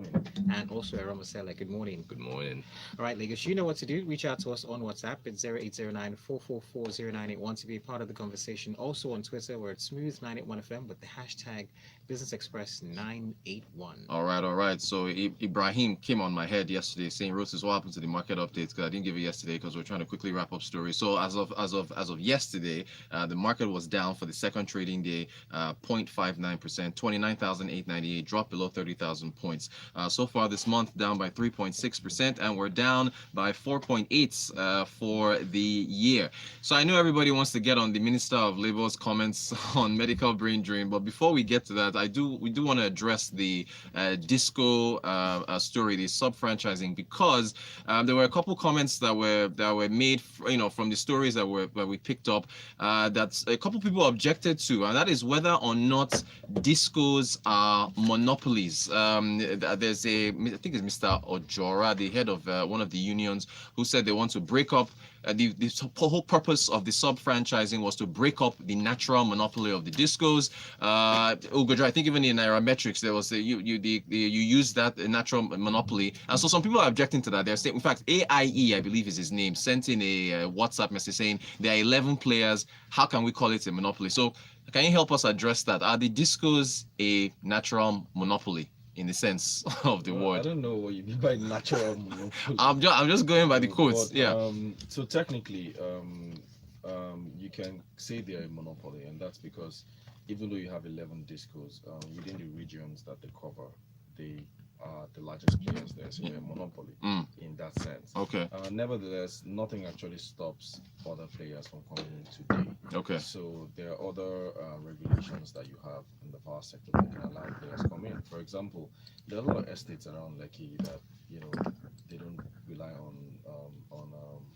morning. And also Aromasela, good morning. Good morning. All right, Lagos, you know what to do. Reach out to us on WhatsApp at 0809 to be a part of the conversation. Also on Twitter, we're at Smooth981FM with the hashtag Business Express 981. All right. So Ibrahim came on my head yesterday saying, Rotus, what happened to the market updates? Because I didn't give it yesterday because we're trying to quickly wrap up stories. So as of yesterday, the market was down for the second trading day, 0.59%, 29,898, dropped below 30,000 points. So far this month, down by 3.6%, and we're down by 4.8 for the year. So I know everybody wants to get on the Minister of Labor's comments on medical brain drain, but before we get to that, we do want to address the disco story, the sub-franchising, because there were a couple comments that were made, from the stories that we picked up, that a couple people objected to, and that is whether or not discos are monopolies. There's I think it's Mr. Ojora, the head of one of the unions, who said they want to break up. The whole purpose of the sub-franchising was to break up the natural monopoly of the discos. Ugodra, I think even in Nairametrics, there was you use that natural monopoly, and so some people are objecting to that. They're saying, in fact, AIE, I believe is his name, sent in a WhatsApp message saying there are 11 players. How can we call it a monopoly? So, can you help us address that? Are the discos a natural monopoly in the sense of the word? I don't know what you mean by natural monopoly. I'm just going by the quotes. But, yeah. So technically, you can say they're a monopoly, and that's because even though you have 11 discos within the regions that they cover, they are the largest players there, so they're a monopoly in that sense. Okay. Nevertheless, nothing actually stops other players from coming in today. Okay. So there are other regulations that you have in the power sector that can allow players to come in. For example, there are a lot of estates around Lekki that they don't rely on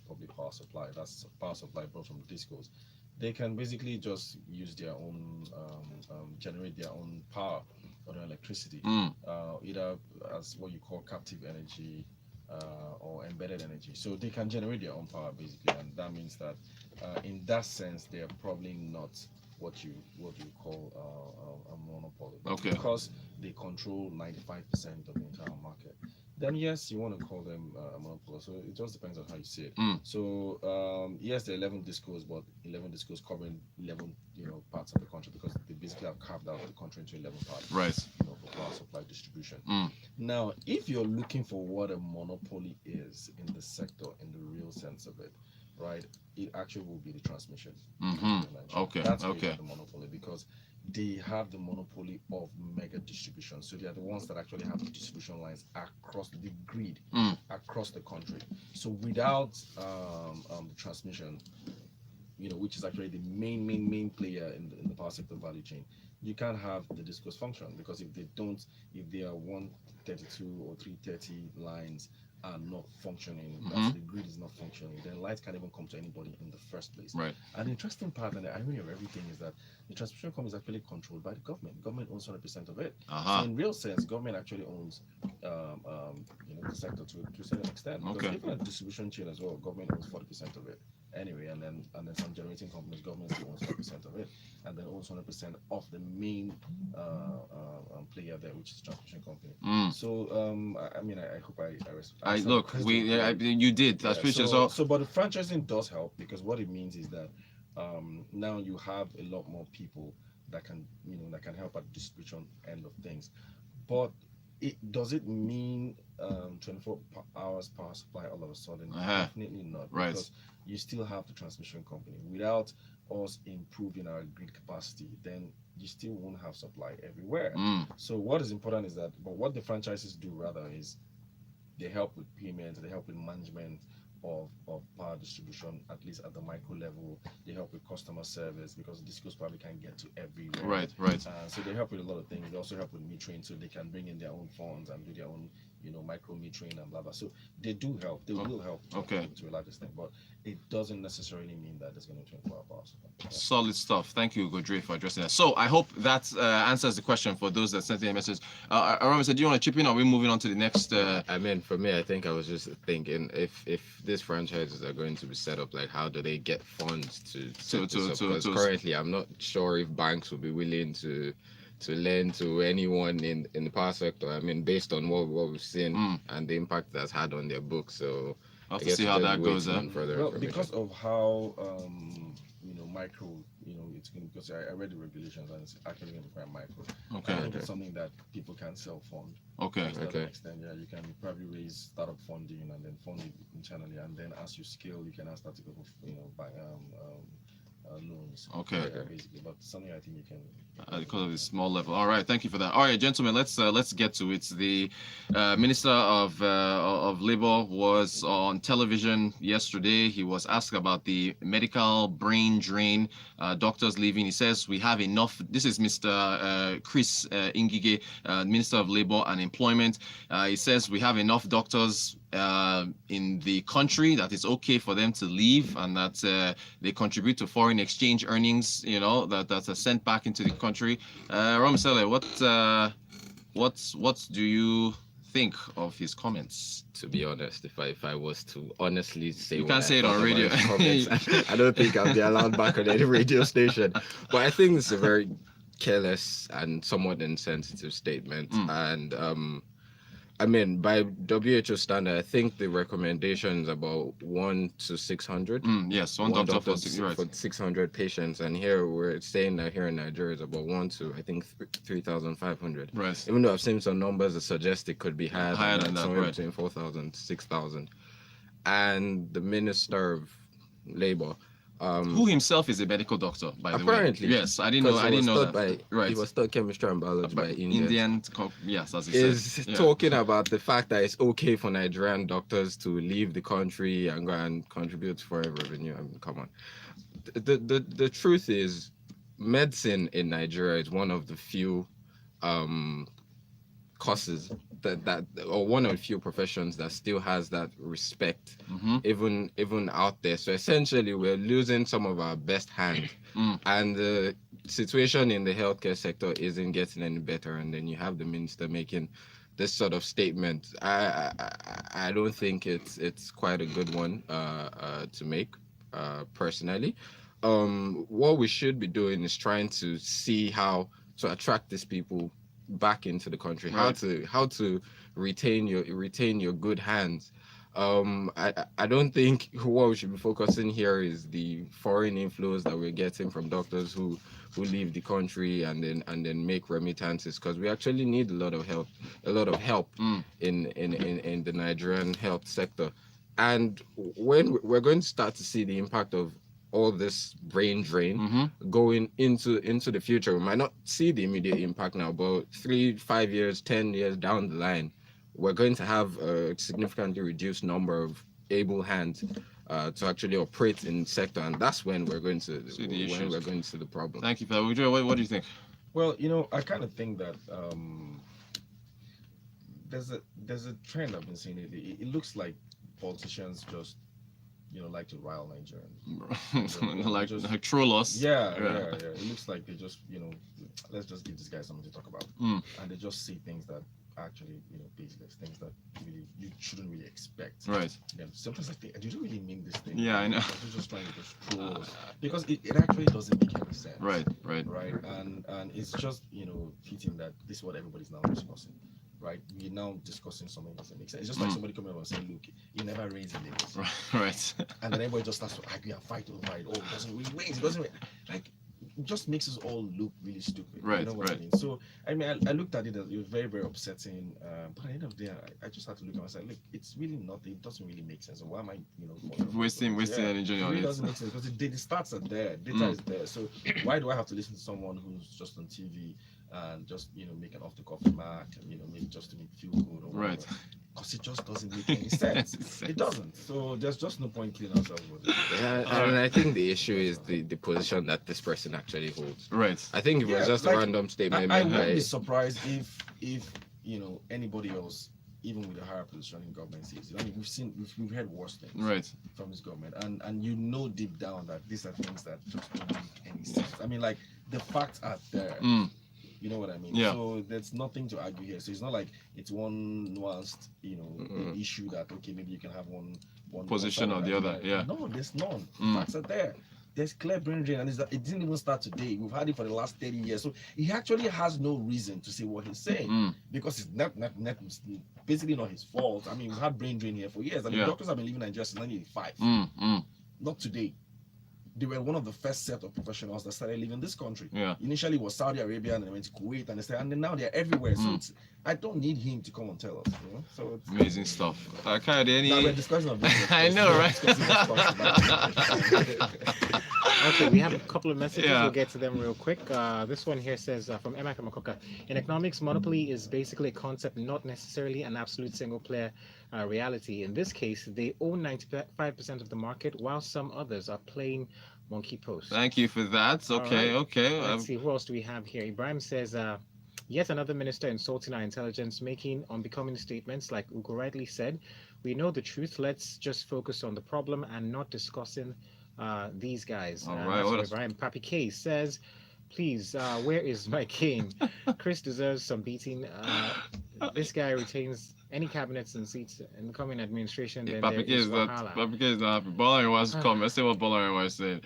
public power supply. That's power supply brought from discos. They can basically just use their own generate their own power or electricity, either as what you call captive energy or embedded energy. So they can generate their own power basically, and that means that in that sense they are probably not what you call a monopoly. Okay. Because they control 95% of the entire market. Then yes, you want to call them a monopoly. So it just depends on how you see it. So yes, there are 11 discos, but 11 discos covering 11 parts of the country, because they basically have carved out the country into 11 parts. Right. For power supply distribution. Now, if you're looking for what a monopoly is in the sector, in the real sense of it, right, it actually will be the transmission. Okay. That's where you have the monopoly, because they have the monopoly of mega distribution. So they are the ones that actually have the distribution lines across the grid, across the country. So without the transmission, which is actually the main player in the power sector value chain, you can't have the discos function, because if there are 132 or 330 lines are not functioning, the grid is not functioning, then light can't even come to anybody in the first place. Right. And the interesting part and the irony of everything is that the transmission company is actually controlled by the government. Government owns 100% of it. So in real sense, government actually owns the sector to a certain extent. Because even at the distribution chain as well, government owns 40% of it. Anyway, and then some generating companies, government still owns 40% of it, and then owns 100% of the main player there, which is the transmission company. So I hope I look, you did. That's pretty so. But the franchising does help, because what it means is that now you have a lot more people that can help at the distribution end of things. But does it mean 24 hours power supply all of a sudden? Definitely not. Right. Because you still have the transmission company. Without us improving our grid capacity, then you still won't have supply everywhere. So what is important is that, but what the franchises do rather is they help with payments, they help with management of power distribution, at least at the micro level. They help with customer service, because discos probably can't get to everywhere. Right. So they help with a lot of things. They also help with metering, so they can bring in their own funds and do their own micro metering and blah blah. So they do help. They will help to a large extent, but it doesn't necessarily mean that there's going to be 24 hours. Solid stuff. Thank you, Godre, for addressing that. So I hope that answers the question for those that sent in a message. Aram said, do you want to chip in, or are we moving on to the next? For me, I think I was just thinking, if these franchises are going to be set up, like, how do they get funds to set this up? Because currently, I'm not sure if banks will be willing to lend to anyone in the power sector. I mean, based on what we've seen Mm. and the impact that's had on their books. So I'll have I to guess see we how just that wait goes. on further Well, information. because of how micro, it's going, because I read the regulations and it's actually going to be quite micro. I Okay. think it's something that people can self-fund. Okay. To that Okay. extent, yeah, you can probably raise startup funding and then fund it internally, and then as you scale, you can start to go for buy loans. Okay. Yeah, basically, but something I think you can. Because of the small level. All right, thank you for that. All right, gentlemen, let's get to it. The Minister of Labor was on television yesterday. He was asked about the medical brain drain, doctors leaving. He says we have enough. This is Mr. Chris Ngige, Minister of Labor and Employment. He says we have enough doctors in the country that it's okay for them to leave, and that they contribute to foreign exchange earnings, that are sent back into the country. Ramsele, what do you think of his comments? To be honest, if I was to honestly say, You what can't I say it on thought about radio. his comments, I don't think I'll be allowed back on any radio station. But I think it's a very careless and somewhat insensitive statement. And I mean, by WHO standard, I think the recommendation is about 1 to 600. Yes, one doctor for for 600 patients, and here we're saying that here in Nigeria is about 1 to, I think, 3,500. Right. Even though I've seen some numbers that suggest it could be higher than that, somewhere right. between 4,000 to 6,000. And the Minister of Labor, who himself is a medical doctor, by the way. apparently, Yes, I didn't know that. Right. He was taught chemistry and biology by Indians. Yes, as he Is said. Yeah. talking about the fact that it's okay for Nigerian doctors to leave the country and go and contribute to foreign revenue. I mean, come on. The truth is, medicine in Nigeria is one of the few courses that or one of the few professions that still has that respect, even out there. So essentially, we're losing some of our best hands, and the situation in the healthcare sector isn't getting any better. And then you have the minister making this sort of statement. I don't think it's quite a good one to make, personally. What we should be doing is trying to see how to attract these people back into the country, Right. how to retain your good hands. I don't think what we should be focusing here is the foreign inflows that we're getting from doctors who leave the country and then make remittances, because we actually need a lot of help in the Nigerian health sector. And when we're going to start to see the impact of all this brain drain going into the future, we might not see the immediate impact now, but 3, 5 years, 10 years down the line, we're going to have a significantly reduced number of able hands to actually operate in the sector, and that's when we're going to see the problem. Thank you, Fela. What do you think? Well, I kind of think that there's a trend I've been seeing lately. It looks like politicians just like to rile Nigerians. like troll us. Yeah. It looks like they just let's just give this guy something to talk about, and they just see things that actually baseless, things that really you shouldn't really expect. Right. Yeah, sometimes I think, do you really mean this thing? Yeah, I know. They're just trying to just troll us, because it actually doesn't make any sense. Right. And it's just fitting that this is what everybody's now discussing. Right, we're now discussing something that doesn't make sense. It's just like somebody coming up and saying, "Look, you never raise the limits," Right. and then everybody just starts to argue and fight over it. Oh, it doesn't really raise. It doesn't really, like. It just makes us all look really stupid. Right. You know what I mean? So I looked at it as it was very, very upsetting. But at the end of the day, I just had to look and I said, look, it's really not. It doesn't really make sense. So why am I, wasting energy it on really it? doesn't make sense, because the data stats are there. Data is there. So why do I have to listen to someone who's just on TV and just make an off the cuff remark and maybe just to make feel good or whatever? Right. Because it just doesn't make any sense. It doesn't. So there's just no point killing ourselves with it. Yeah, and I think the issue is the position that this person actually holds. Right. I think it was just a random statement. I wouldn't be surprised if anybody else, even with a higher position in government, says. I mean, we've heard worse things from this government, and deep down that these are things that just don't make any sense. I mean, like, the facts are there. You know what I mean? Yeah. So there's nothing to argue here. So it's not like it's one nuanced, issue that maybe you can have one position or the other. Yeah. No, there's none. Mm. Facts are there. there's clear brain drain, and it didn't even start today. We've had it for the last 30 years. So he actually has no reason to say what he's saying because it's not basically not his fault. I mean, we've had brain drain here for years. I mean, doctors have been living in Nigeria since 1985. Not today. They were one of the first set of professionals that started leaving this country. Initially it was Saudi Arabia, and then went to Kuwait, and then now they're everywhere. So I don't need him to come and tell us. You know? So it's amazing stuff. Kayode, any? We're discussing of this. I know, right? Okay, we have a couple of messages. We'll get to them real quick. This one here says from Emma Kamakoka, in economics, monopoly is basically a concept, not necessarily an absolute single player reality. In this case, they own 95% of the market, while some others are playing monkey post. Thank you for that. Okay, right. okay. Let's see, who else do we have here? Ibrahim says, yet another minister insulting our intelligence, making unbecoming statements like Ugo rightly said. We know the truth. Let's just focus on the problem and not discussing these guys. All right. Ibrahim Papi K says, please, where is my cane? Chris deserves some beating. This guy retains any cabinets and seats in the coming administration. Then Papi K is not happy. Bolarin wants to come. Let's see what Bolarin was saying.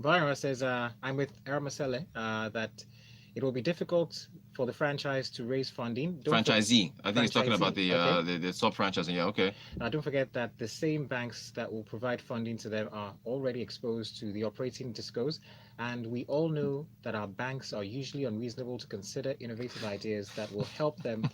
Bolarin says, I'm with Eramasele that it will be difficult for the franchise to raise funding. Franchisee. I think he's talking about the sub-franchising. Yeah, okay. Don't forget that the same banks that will provide funding to them are already exposed to the operating discos, and we all know that our banks are usually unreasonable to consider innovative ideas that will help them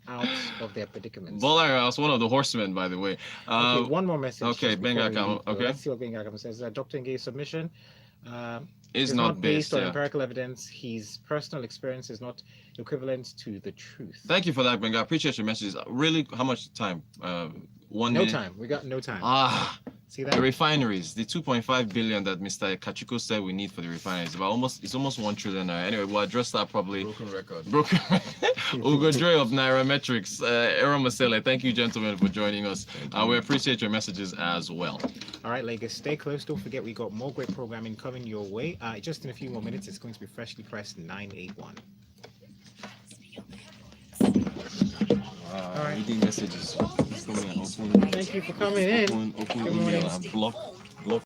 out of their predicaments. Bolarin was one of the horsemen, by the way. Okay, one more message. Okay, Benga. Okay. Let's see what Benga says. Dr. Ngay's submission is not based on empirical evidence. His personal experience is not equivalent to the truth. Thank you for that, Benga. I appreciate your messages. Really, how much time? 1 minute? No time. We got no time. See that? The refineries, the 2.5 billion that Mr. Kachiko said we need for the refineries, it's almost 1 trillion naira. Anyway, we'll address that probably. Broken record. Ugo Dre of Nairametrics, Aaron Masele, thank you, gentlemen, for joining us. We appreciate your messages as well. All right, Lagos, stay close. Don't forget, we got more great programming coming your way. Just in a few more minutes, it's going to be freshly pressed 981. All right. Reading messages. Thank you for coming in. Open email. I'm blocked.